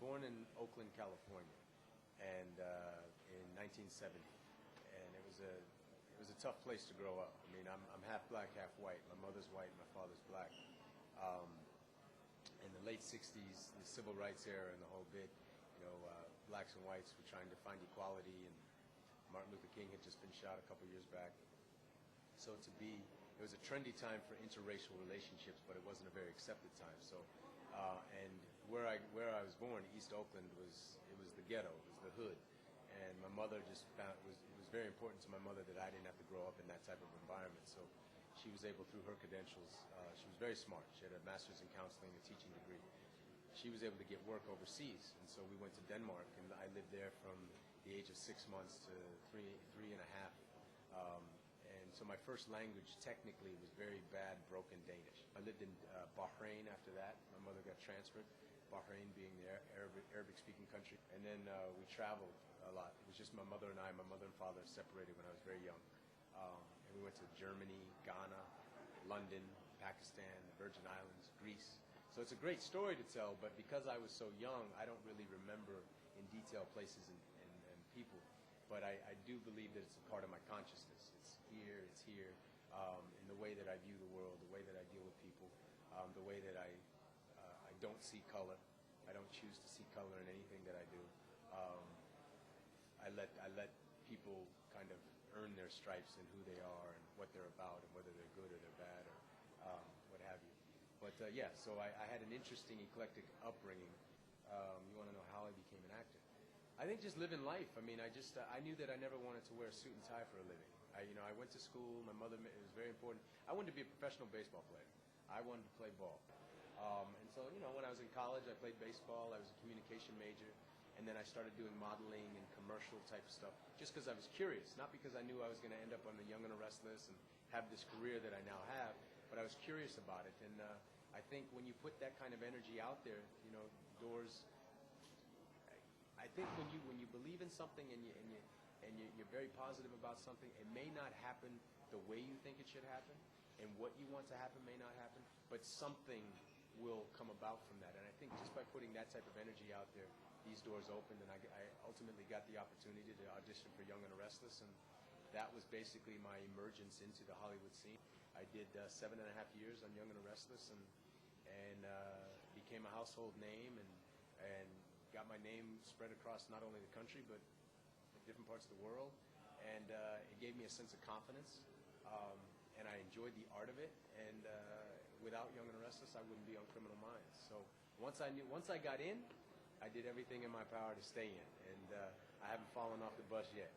born in Oakland, California, and in 1970, and it was a tough place to grow up. I mean, I'm half black, half white. My mother's white, my father's black. Um, in the late 60s, the civil rights era and the whole bit, blacks and whites were trying to find equality, and Martin Luther King had just been shot a couple years back. So it was a trendy time for interracial relationships, but it wasn't a very accepted time. So, and where I was born, East Oakland, it was the ghetto, it was the hood, and my mother just found it was very important to my mother that I didn't have to grow up in that type of environment. So, she was able, through her credentials, she was very smart. She had a master's in counseling, a teaching degree. She was able to get work overseas, and so we went to Denmark, and I lived there from the age of 6 months to three and a half. And so my first language technically was very bad broken Danish. I lived in Bahrain after that. My mother got transferred, Bahrain being the Arabic-speaking country. And then we traveled a lot. It was just my mother and I. My mother and father separated when I was very young. And we went to Germany, Ghana, London, Pakistan, the Virgin Islands, Greece. So it's a great story to tell, but because I was so young, I don't really remember in detail places and people. But I do believe that it's a part of my consciousness. It's here, in the way that I view the world, the way that I deal with people, the way that I don't see color. I don't choose to see color in anything that I do. I let people kind of earn their stripes and who they are and what they're about and whether they're good or they're bad or what have you. But yeah, so I had an interesting, eclectic upbringing. You want to know how I became an actor? I think just living life. I mean, I knew that I never wanted to wear a suit and tie for a living. I went to school. My mother, it was very important. I wanted to be a professional baseball player. I wanted to play ball. And so, when I was in college, I played baseball. I was a communication major. And then I started doing modeling and commercial type stuff just because I was curious, not because I knew I was going to end up on the Young and the Restless and have this career that I now have, but I was curious about it. And I think when you put that kind of energy out there, doors. I think when you believe in something and you're very positive about something, it may not happen the way you think it should happen, and what you want to happen may not happen, but something will come about from that. And I think just by putting that type of energy out there, these doors opened, and I ultimately got the opportunity to audition for Young and the Restless, and that was basically my emergence into the Hollywood scene. I did 7.5 years on Young and the Restless, and became a household name, and got my name spread across not only the country but different parts of the world, and it gave me a sense of confidence, and I enjoyed the art of it. And without Young and the Restless, I wouldn't be on Criminal Minds. So once I got in, I did everything in my power to stay in, and I haven't fallen off the bus yet.